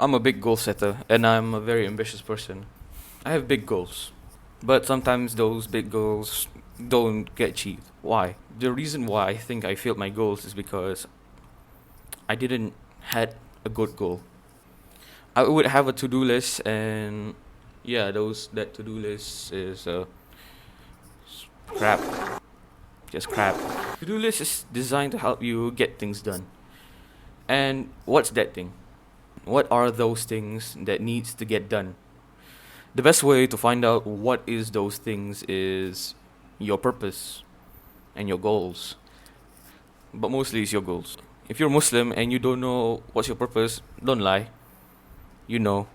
I'm a big goal setter and I'm a very ambitious person. I have big goals, but sometimes those big goals don't get achieved. Why? The reason why I think I failed my goals is because I didn't had a good goal. I would have a to-do list, and yeah, those that to-do list is crap, just crap. To-do list is designed to help you get things done. And what's that thing? What are those things that needs to get done? The best way to find out what is those things is your purpose and your goals. But mostly it's your goals. If you're Muslim and you don't know what's your purpose, don't lie. You know.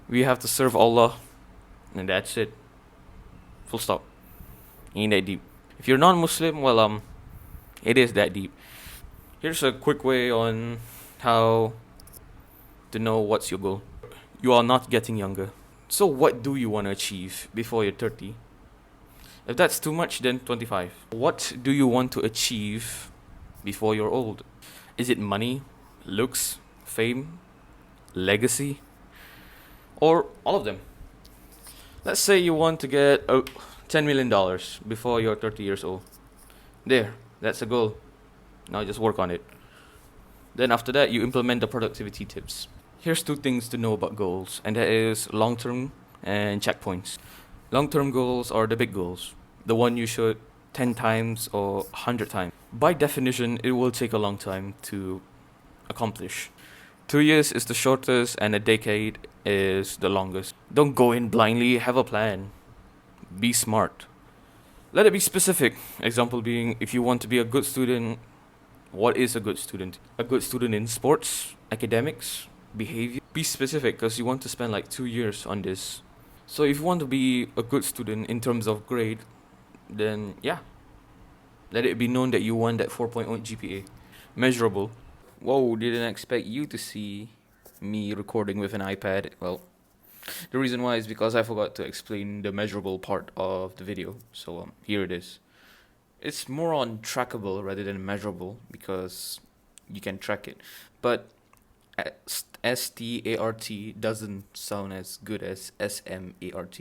We have to serve Allah, and that's it. Full stop. Ain't that deep. If you're non-Muslim, well, it is that deep. Here's a quick way on how to know what's your goal. You are not getting younger. So what do you want to achieve before you're 30? If that's too much, then 25. What do you want to achieve before you're old? Is it money, looks, fame, legacy, or all of them? Let's say you want to get $10 million before you're 30 years old. There, that's a goal. Now just work on it. Then after that, you implement the productivity tips. Here's two things to know about goals, and that is long-term and checkpoints. Long-term goals are the big goals, the one you should 10 times or 100 times. By definition, it will take a long time to accomplish. 2 years is the shortest, and a decade is the longest. Don't go in blindly, have a plan. Be smart. Let it be specific. Example being, if you want to be a good student, what is a good student? A good student in sports, academics, behavior. Be specific because you want to spend like 2 years on this. So if you want to be a good student in terms of grade, then yeah, let it be known that you want that 4.0 GPA. Measurable. Whoa, didn't expect you to see me recording with an iPad. Well, the reason why is because I forgot to explain the measurable part of the video. So here it is. It's more on trackable rather than measurable because you can track it. But START doesn't sound as good as SMART.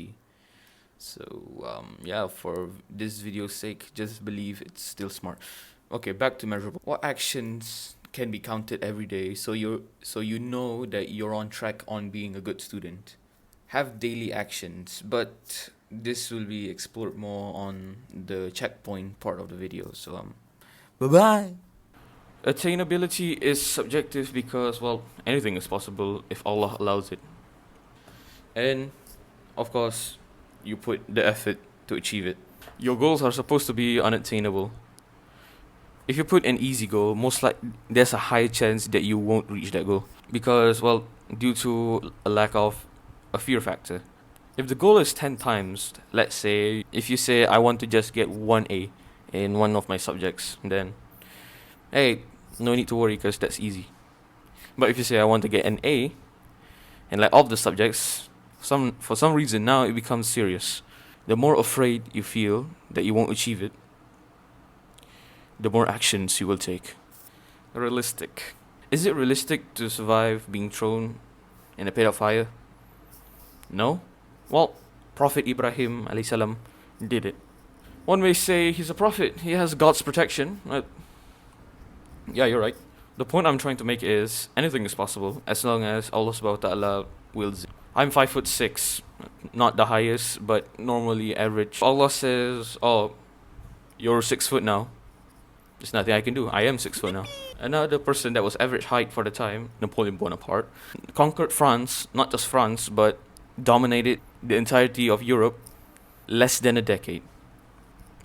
So yeah, for this video's sake, just believe it's still smart. Okay, back to measurable. What actions can be counted every day so you know that you're on track on being a good student? Have daily actions, but this will be explored more on the checkpoint part of the video. So bye bye. Attainability is subjective because, well, anything is possible if Allah allows it. And, of course, you put the effort to achieve it. Your goals are supposed to be unattainable. If you put an easy goal, most likely there's a high chance that you won't reach that goal. Because, well, due to a lack of a fear factor. If the goal is 10 times, let's say, if you say, I want to just get 1A in one of my subjects, then hey, no need to worry because that's easy. But if you say I want to get an A, and like all the subjects, for some reason now it becomes serious. The more afraid you feel that you won't achieve it, the more actions you will take. Realistic. Is it realistic to survive being thrown in a pit of fire? No? Well, Prophet Ibrahim alayhi salam did it. One may say he's a prophet, he has God's protection. Yeah, you're right. The point I'm trying to make is anything is possible as long as Allah subhanahu wa ta'ala wills it. I'm 5'6", not the highest, but normally average. Allah says, oh, you're 6 foot now. There's nothing I can do. I am 6 foot now. Another person that was average height for the time, Napoleon Bonaparte, conquered France, not just France, but dominated the entirety of Europe less than a decade.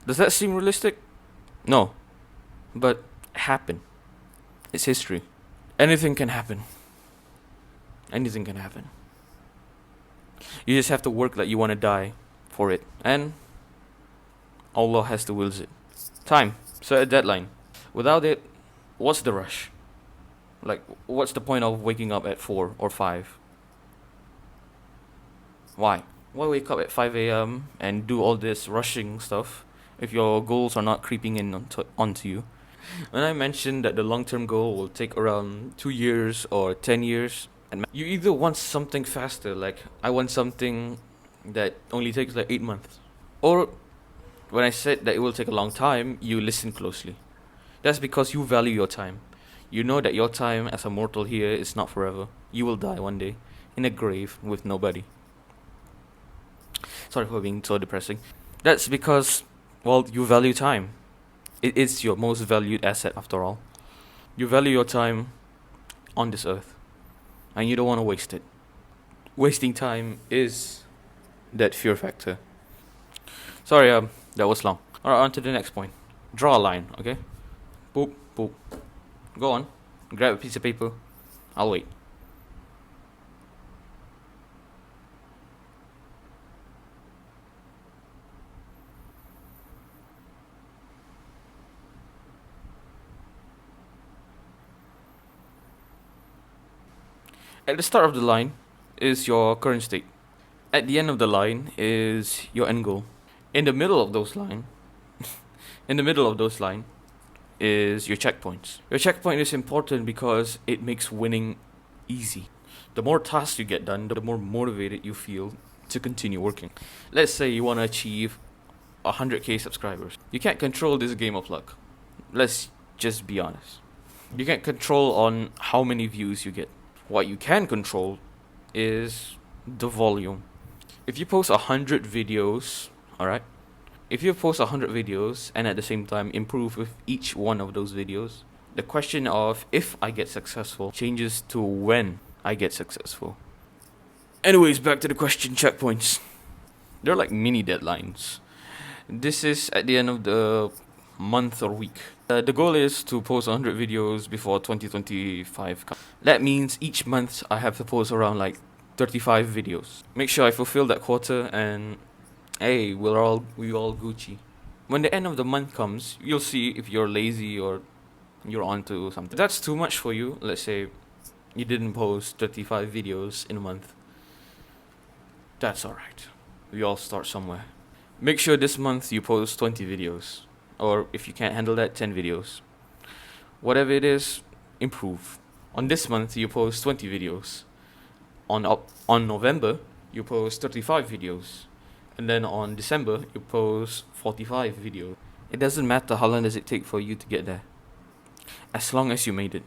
Does that seem realistic? No. But happen. It's history. Anything can happen. Anything can happen. You just have to work like you want to die for it. And Allah has to wills it. Time. Set a deadline. Without it, what's the rush? Like, what's the point of waking up at 4 or 5? Why? Why wake up at 5 a.m. and do all this rushing stuff if your goals are not creeping in onto you? When I mentioned that the long-term goal will take around 2 years or 10 years, And you either want something faster, like I want something that only takes like 8 months, or when I said that it will take a long time, you listen closely. That's because you value your time. You know that your time as a mortal here is not forever. You will die one day in a grave with nobody. Sorry for being so depressing. That's because, well, you value time. It is your most valued asset after all. You value your time on this earth, and you don't want to waste it. Wasting time is that fear factor. Sorry, that was long. Alright, on to the next point. Draw a line, okay? Boop, boop. Go on. Grab a piece of paper. I'll wait. At the start of the line is your current state. At the end of the line is your end goal. In the middle of those line, in the middle of those line is your checkpoints. Your checkpoint is important because it makes winning easy. The more tasks you get done, the more motivated you feel to continue working. Let's say you want to achieve 100k subscribers. You can't control this game of luck. Let's just be honest. You can't control on how many views you get. What you can control is the volume. If you post 100 videos, alright? If you post 100 videos and at the same time improve with each one of those videos, the question of if I get successful changes to when I get successful. Anyways, back to the question checkpoints. They're like mini deadlines. This is at the end of the month or week. The goal is to post 100 videos before 2025. That means each month I have to post around like 35 videos. Make sure I fulfill that quota and hey, we all Gucci. When the end of the month comes, you'll see if you're lazy or you're onto something. If that's too much for you. Let's say you didn't post 35 videos in a month. That's alright. We all start somewhere. Make sure this month you post 20 videos. Or if you can't handle that, 10 videos. Whatever it is, improve. On this month, you post 20 videos. On November, you post 35 videos. And then on December, you post 45 videos. It doesn't matter how long does it take for you to get there. As long as you made it.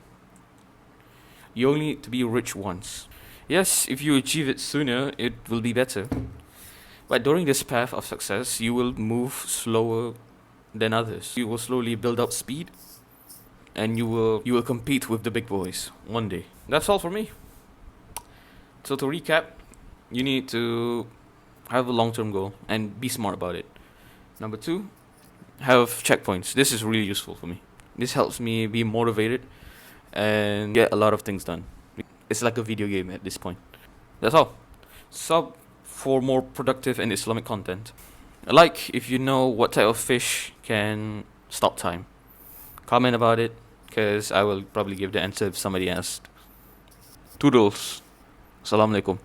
You only need to be rich once. Yes, if you achieve it sooner, it will be better. But during this path of success, you will move slower than others. You will slowly build up speed, and you will compete with the big boys one day. That's all for me. So to recap, you need to have a long-term goal and be smart about it. Number 2, have checkpoints. This is really useful for me. This helps me be motivated and get a lot of things done. It's like a video game at this point. That's all. Sub for more productive and Islamic content. Like if you know what type of fish can stop time. Comment about it, because I will probably give the answer if somebody asked. Toodles. Assalamu alaikum.